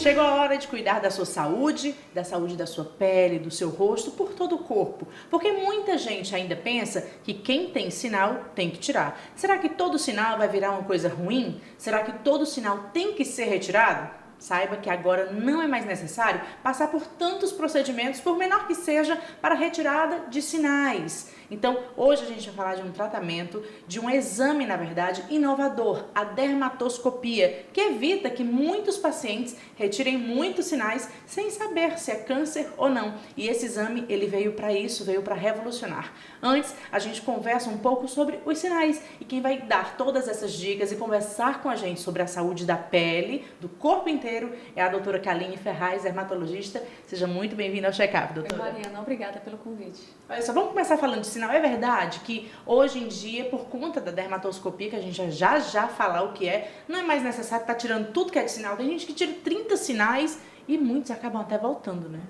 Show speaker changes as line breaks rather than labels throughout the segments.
Chegou a hora de cuidar da sua saúde da sua pele, do seu rosto, por todo o corpo. Porque muita gente ainda pensa que quem tem sinal tem que tirar. Será que todo sinal vai virar uma coisa ruim? Será que todo sinal tem que ser retirado? Saiba que agora não é mais necessário passar por tantos procedimentos, por menor que seja, para retirada de sinais. Então, hoje a gente vai falar de um tratamento, de um exame, na verdade, inovador, a dermatoscopia, que evita que muitos pacientes retirem muitos sinais sem saber se é câncer ou não. E esse exame, ele veio para isso, veio para revolucionar. Antes, a gente conversa um pouco sobre os sinais e quem vai dar todas essas dicas e conversar com a gente sobre a saúde da pele, do corpo inteiro, é a doutora Kaline Ferraz, dermatologista. Seja muito bem-vinda ao Check-up, doutora.
Oi, Mariana, obrigada pelo convite.
Olha só, vamos começar falando de sinal. É verdade que hoje em dia, por conta da dermatoscopia, que a gente já falar o que é, não é mais necessário estar tirando tudo que é de sinal. Tem gente que tira 30 sinais e muitos acabam até voltando, né?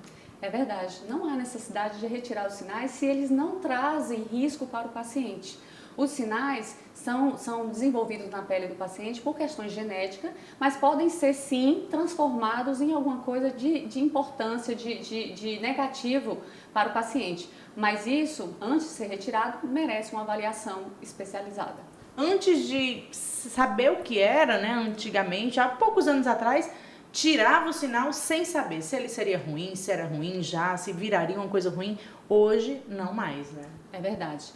É verdade, não há necessidade de retirar os sinais se eles não trazem risco para o paciente. Os sinais são desenvolvidos na pele do paciente por questões genéticas, mas podem ser sim transformados em alguma coisa de importância, de negativo para o paciente. Mas isso, antes de ser retirado, merece uma avaliação especializada.
Antes de saber o que era, né, antigamente, há poucos anos atrás, tirava o sinal sem saber se ele seria ruim, se era ruim já, se viraria uma coisa ruim. Hoje, não mais, né?
É verdade.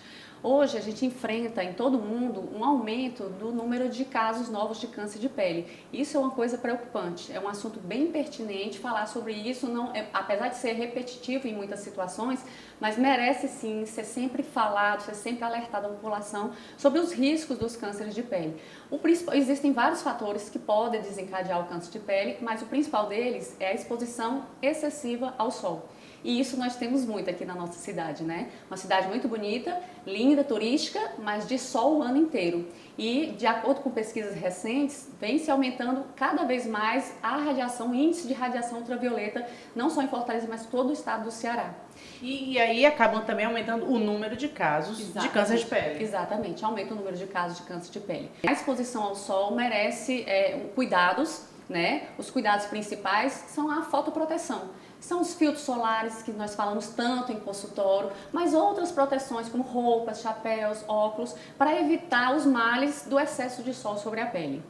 Hoje a gente enfrenta em todo mundo um aumento do número de casos novos de câncer de pele. Isso é uma coisa preocupante, é um assunto bem pertinente falar sobre isso, não, apesar de ser repetitivo em muitas situações, mas merece sim ser sempre falado, ser sempre alertado à população sobre os riscos dos cânceres de pele. Existem vários fatores que podem desencadear o câncer de pele, mas o principal deles é a exposição excessiva ao sol. E isso nós temos muito aqui na nossa cidade, né? Uma cidade muito bonita, linda, turística, mas de sol o ano inteiro. E, de acordo com pesquisas recentes, vem se aumentando cada vez mais a radiação, o índice de radiação ultravioleta, não só em Fortaleza, mas todo o estado do Ceará.
E aí acabam também aumentando o número de casos de câncer de pele.
Exatamente, aumenta o número de casos de câncer de pele. A exposição ao sol merece cuidados, né? Os cuidados principais são a fotoproteção. São os filtros solares que nós falamos tanto em consultório, mas outras proteções como roupas, chapéus, óculos, para evitar os males do excesso de sol sobre a pele.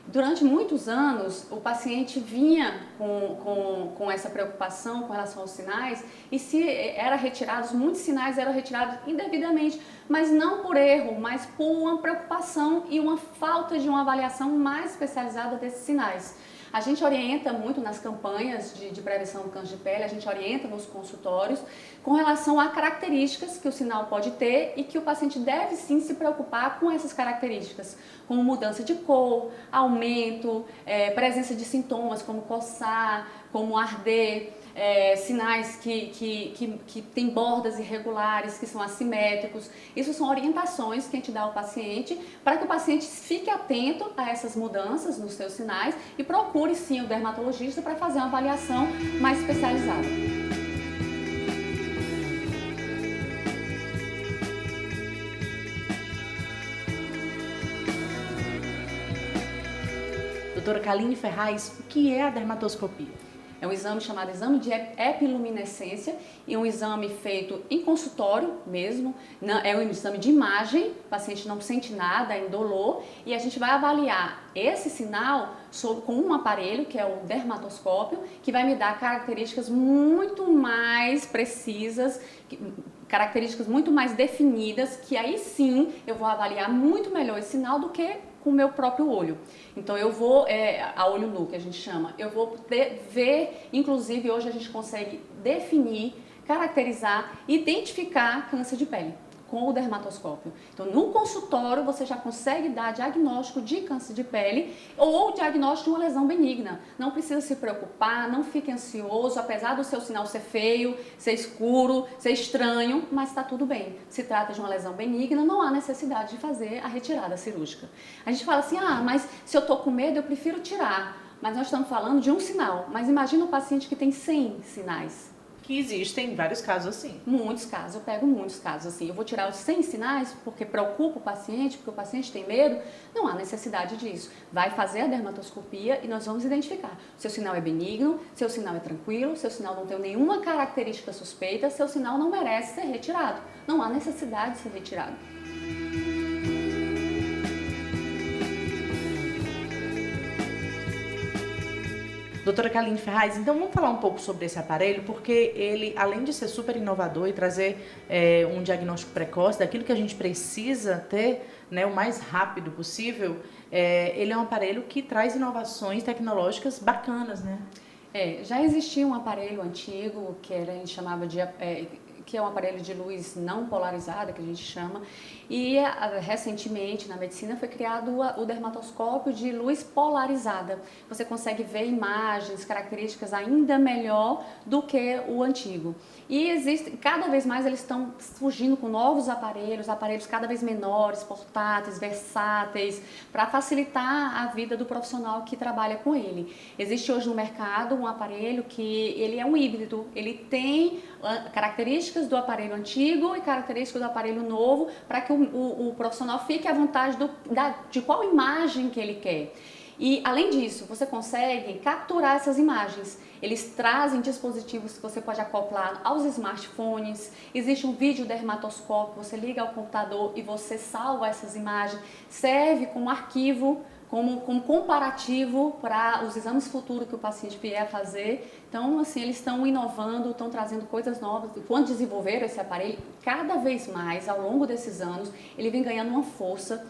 Durante muitos anos, o paciente vinha com essa preocupação com relação aos sinais e se era retirados, muitos sinais eram retirados indevidamente, mas não por erro, mas por uma preocupação e uma falta de uma avaliação mais especializada desses sinais. A gente orienta muito nas campanhas de prevenção do câncer de pele, a gente orienta nos consultórios com relação a características que o sinal pode ter e que o paciente deve sim se preocupar com essas características, como mudança de cor, aumento, presença de sintomas como coçar, como arder, sinais que têm bordas irregulares, que são assimétricos. Isso são orientações que a gente dá ao paciente para que o paciente fique atento a essas mudanças nos seus sinais e procure sim o dermatologista para fazer uma avaliação mais especializada.
Doutora Kaline Ferraz, o que é a dermatoscopia?
É um exame chamado exame de epiluminescência e um exame feito em consultório mesmo, é um exame de imagem, o paciente não sente nada, é indolor, e a gente vai avaliar esse sinal com um aparelho, que é o dermatoscópio, que vai me dar características muito mais precisas, características muito mais definidas, que aí sim eu vou avaliar muito melhor esse sinal do que com o meu próprio olho. Então eu vou, a olho nu que a gente chama, eu vou ver, inclusive hoje a gente consegue definir, caracterizar, identificar câncer de pele com o dermatoscópio. Então no consultório você já consegue dar diagnóstico de câncer de pele ou diagnóstico de uma lesão benigna. Não precisa se preocupar, não fique ansioso, apesar do seu sinal ser feio, ser escuro, ser estranho, mas está tudo bem. Se trata de uma lesão benigna, não há necessidade de fazer a retirada cirúrgica. A gente fala assim, mas se eu estou com medo eu prefiro tirar. Mas nós estamos falando de um sinal, mas imagina um paciente que tem 100 sinais.
que existem vários casos assim.
Muitos casos, eu pego muitos casos assim. Eu vou tirar os 100 sinais porque preocupa o paciente, porque o paciente tem medo. Não há necessidade disso. Vai fazer a dermatoscopia e nós vamos identificar. Seu sinal é benigno, seu sinal é tranquilo, seu sinal não tem nenhuma característica suspeita, seu sinal não merece ser retirado. Não há necessidade de ser retirado.
Doutora Kaline Ferraz, então vamos falar um pouco sobre esse aparelho, porque ele, além de ser super inovador e trazer um diagnóstico precoce daquilo que a gente precisa ter, né, o mais rápido possível, ele é um aparelho que traz inovações tecnológicas bacanas, né?
Já existia um aparelho antigo que a gente chamava de... que é um aparelho de luz não polarizada, que a gente chama, e recentemente na medicina foi criado o dermatoscópio de luz polarizada. Você consegue ver imagens, características ainda melhor do que o antigo. E cada vez mais eles estão surgindo com novos aparelhos cada vez menores, portáteis, versáteis, para facilitar a vida do profissional que trabalha com ele. Existe hoje no mercado um aparelho que ele é um híbrido, ele tem características do aparelho antigo e características do aparelho novo, para que o profissional fique à vontade de qual imagem que ele quer. E além disso, você consegue capturar essas imagens. Eles trazem dispositivos que você pode acoplar aos smartphones. Existe um vídeo dermatoscópio, você liga ao computador e você salva essas imagens. Serve como arquivo, como comparativo para os exames futuros que o paciente vier a fazer. Então, assim, eles estão inovando, estão trazendo coisas novas. Quando desenvolveram esse aparelho, cada vez mais, ao longo desses anos, ele vem ganhando uma força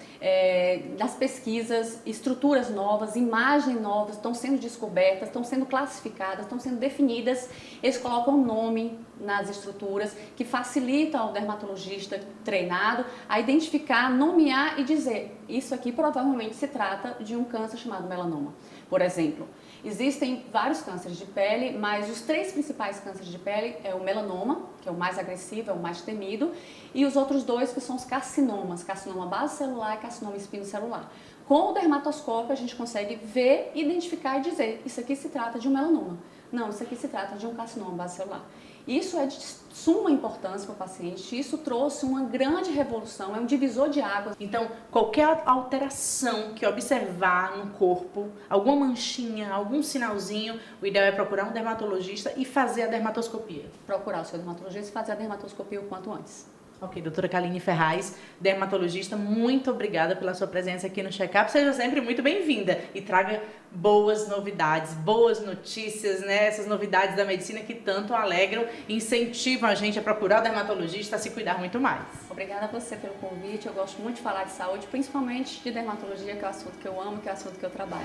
das pesquisas, estruturas novas, imagens novas, estão sendo descobertas, estão sendo classificadas, estão sendo definidas. Eles colocam nome nas estruturas, que facilita ao dermatologista treinado a identificar, nomear e dizer: isso aqui provavelmente se trata de um câncer chamado melanoma. Por exemplo, existem vários cânceres de pele, mas os 3 principais cânceres de pele é o melanoma, que é o mais agressivo, é o mais temido, e os outros 2 que são os carcinomas, carcinoma base celular e carcinoma espinocelular. Com o dermatoscópio a gente consegue ver, identificar e dizer: isso aqui se trata de um melanoma. Não, isso aqui se trata de um carcinoma base celular. Isso é de suma importância para o paciente, isso trouxe uma grande revolução, é um divisor de águas.
Então, qualquer alteração que observar no corpo, alguma manchinha, algum sinalzinho, o ideal é procurar um dermatologista e fazer a dermatoscopia.
Procurar o seu dermatologista e fazer a dermatoscopia o quanto antes.
Ok, doutora Kaline Ferraz, dermatologista, muito obrigada pela sua presença aqui no Checkup. Seja sempre muito bem-vinda e traga boas novidades, boas notícias, né? Essas novidades da medicina que tanto alegram e incentivam a gente a procurar o dermatologista, a se cuidar muito mais.
Obrigada a você pelo convite. Eu gosto muito de falar de saúde, principalmente de dermatologia, que é o assunto que eu amo, que é o assunto que eu trabalho.